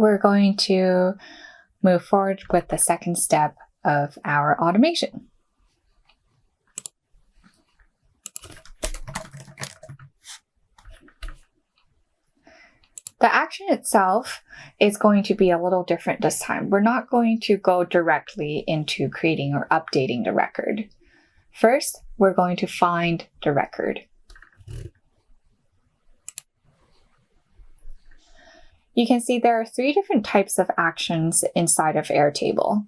we're going to move forward with the second step of our automation. The action itself is going to be a little different this time. We're not going to go directly into creating or updating the record. First, we're going to find the record. You can see there are 3 different types of actions inside of Airtable.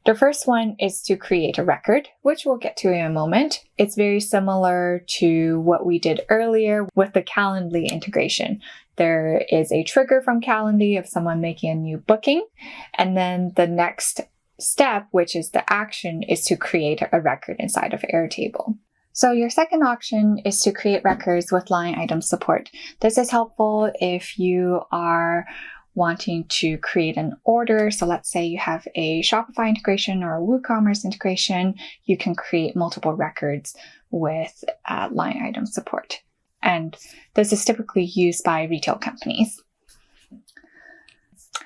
The first one is to create a record, which we'll get to in a moment. It's very similar to what we did earlier with the Calendly integration. There is a trigger from Calendly of someone making a new booking, and then the next step, which is the action, is to create a record inside of Airtable. So your second option is to create records with line item support. This is helpful if you are wanting to create an order. So let's say you have a Shopify integration or a WooCommerce integration, you can create multiple records with line item support. And this is typically used by retail companies.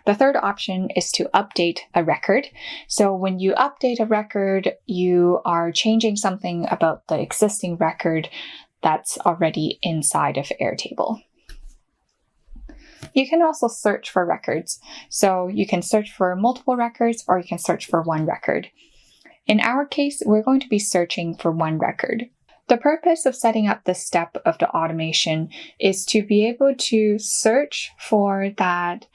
The third option is to update a record. So when you update a record, you are changing something about the existing record that's already inside of Airtable. You can also search for records. So you can search for multiple records or you can search for one record. In our case, we're going to be searching for one record. The purpose of setting up this step of the automation is to be able to search for that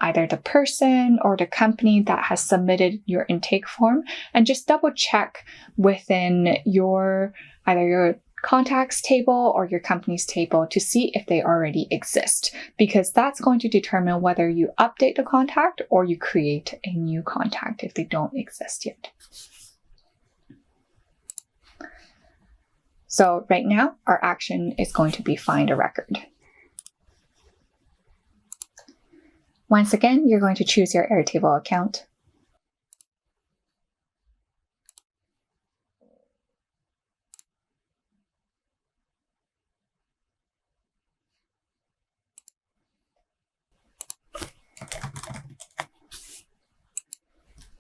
either the person or the company that has submitted your intake form, and just double check within either your contacts table or your company's table to see if they already exist, because that's going to determine whether you update the contact or you create a new contact if they don't exist yet. So right now, our action is going to be find a record. Once again, you're going to choose your Airtable account.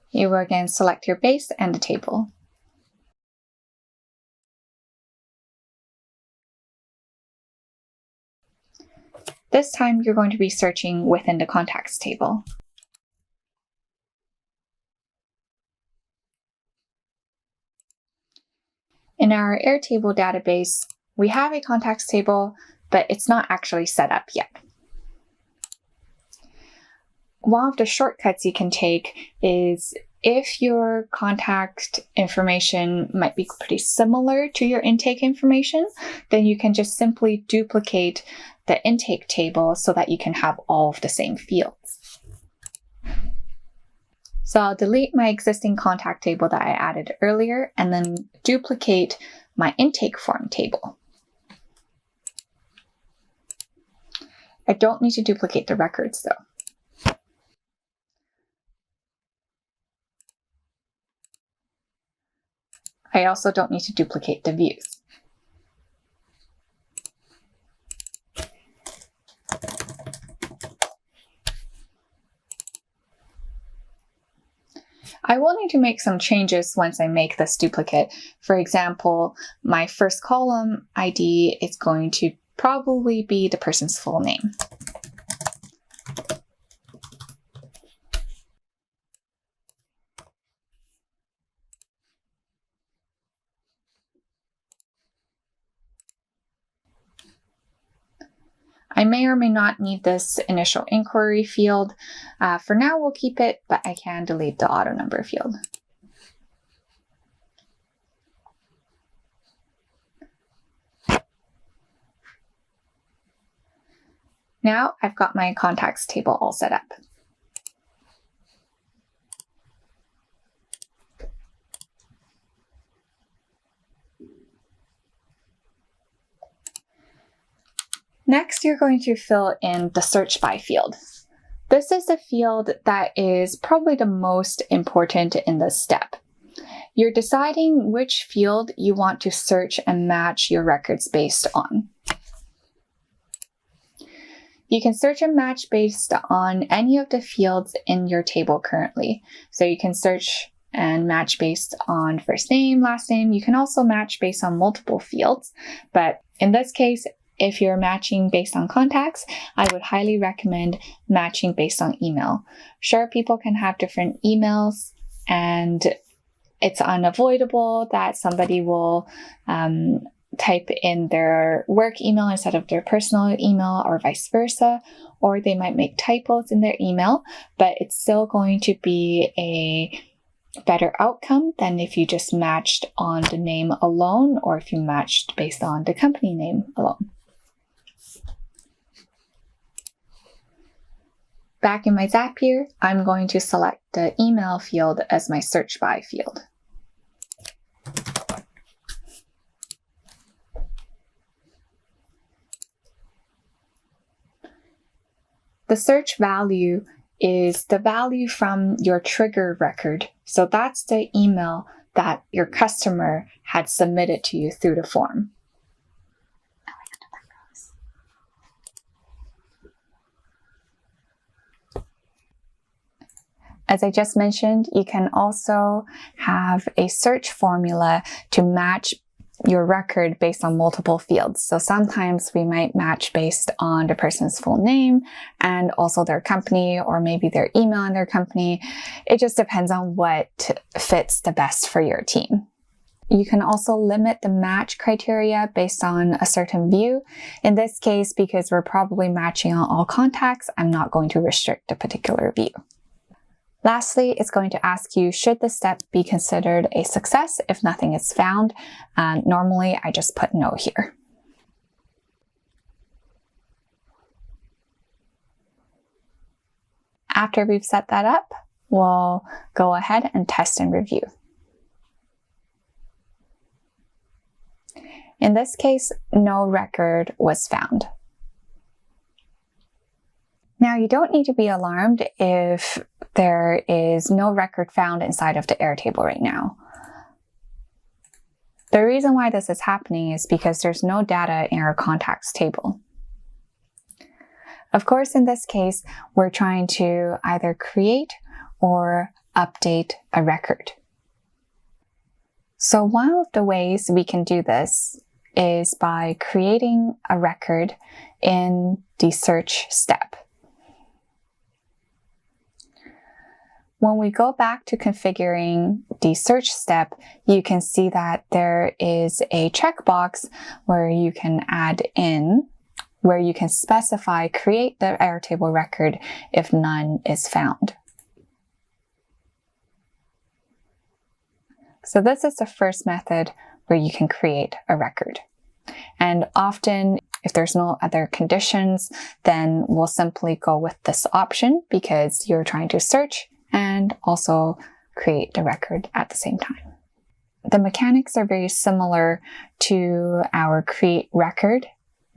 You will again select your base and the table. This time, you're going to be searching within the contacts table. In our Airtable database, we have a contacts table, but it's not actually set up yet. One of the shortcuts you can take is if your contact information might be pretty similar to your intake information, then you can just simply duplicate the intake table so that you can have all of the same fields. So I'll delete my existing contact table that I added earlier and then duplicate my intake form table. I don't need to duplicate the records though. I also don't need to duplicate the views. I will need to make some changes once I make this duplicate. For example, my first column ID is going to probably be the person's full name. I may or may not need this initial inquiry field. For now, we'll keep it, but I can delete the auto number field. Now I've got my contacts table all set up. Next, you're going to fill in the search by field. This is the field that is probably the most important in this step. You're deciding which field you want to search and match your records based on. You can search and match based on any of the fields in your table currently. So you can search and match based on first name, last name. You can also match based on multiple fields. But in this case, if you're matching based on contacts, I would highly recommend matching based on email. Sure, people can have different emails, and it's unavoidable that somebody will type in their work email instead of their personal email, or vice versa, or they might make typos in their email, but it's still going to be a better outcome than if you just matched on the name alone, or if you matched based on the company name alone. Back in my Zapier, I'm going to select the email field as my search by field. The search value is the value from your trigger record. So that's the email that your customer had submitted to you through the form. As I just mentioned, you can also have a search formula to match your record based on multiple fields. So sometimes we might match based on the person's full name and also their company, or maybe their email and their company. It just depends on what fits the best for your team. You can also limit the match criteria based on a certain view. In this case, because we're probably matching on all contacts, I'm not going to restrict a particular view. Lastly, it's going to ask you, should this step be considered a success if nothing is found? Normally, I just put no here. After we've set that up, we'll go ahead and test and review. In this case, no record was found. Now, you don't need to be alarmed if there is no record found inside of the Airtable right now. The reason why this is happening is because there's no data in our contacts table. Of course, in this case, we're trying to either create or update a record. So one of the ways we can do this is by creating a record in the search step. When we go back to configuring the search step, you can see that there is a checkbox where you can add in, where you can specify create the Airtable record if none is found. So this is the first method where you can create a record. And often, if there's no other conditions, then we'll simply go with this option because you're trying to search and also create the record at the same time. The mechanics are very similar to our create record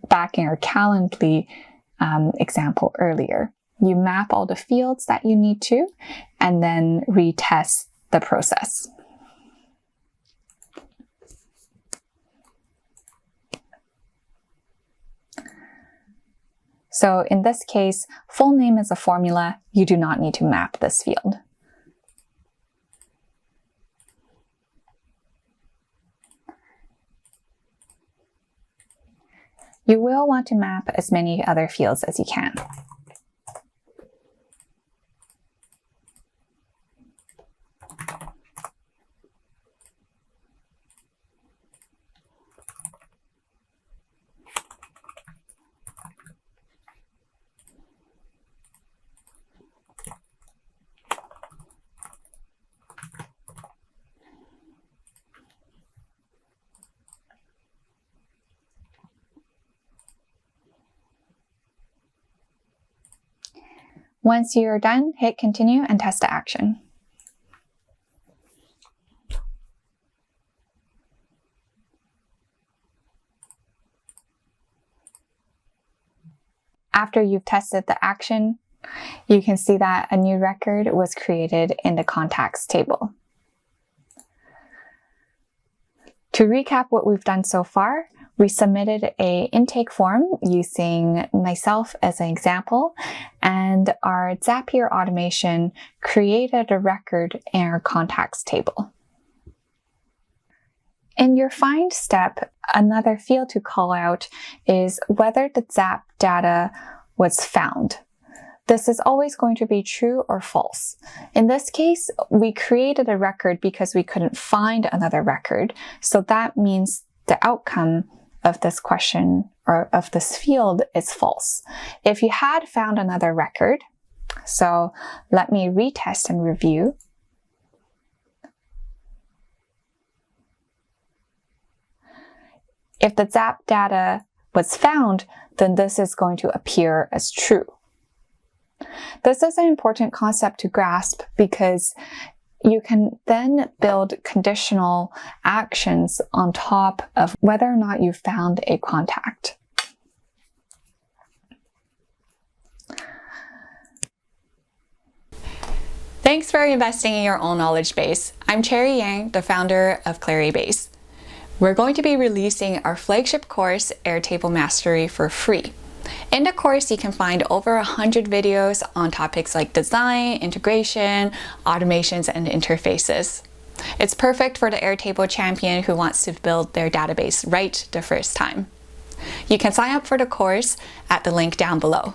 back in our Calendly example earlier. You map all the fields that you need to, and then retest the process. So in this case, full name is a formula. You do not need to map this field. You will want to map as many other fields as you can. Once you're done, hit continue and test to action. After you've tested the action, you can see that a new record was created in the contacts table. To recap what we've done so far, We submitted an intake form using myself as an example, and our Zapier automation created a record in our contacts table. In your find step, another field to call out is whether the Zap data was found. This is always going to be true or false. In this case, we created a record because we couldn't find another record, so that means the outcome of this question or of this field is false. If you had found another record, so let me retest and review. If the Zap data was found, then this is going to appear as true. This is an important concept to grasp because you can then build conditional actions on top of whether or not you found a contact. Thanks for investing in your own knowledge base. I'm Cherry Yang, the founder of Claribase. We're going to be releasing our flagship course, Airtable Mastery, for free. In the course, you can find over 100 videos on topics like design, integration, automations, and interfaces. It's perfect for the Airtable champion who wants to build their database right the first time. You can sign up for the course at the link down below.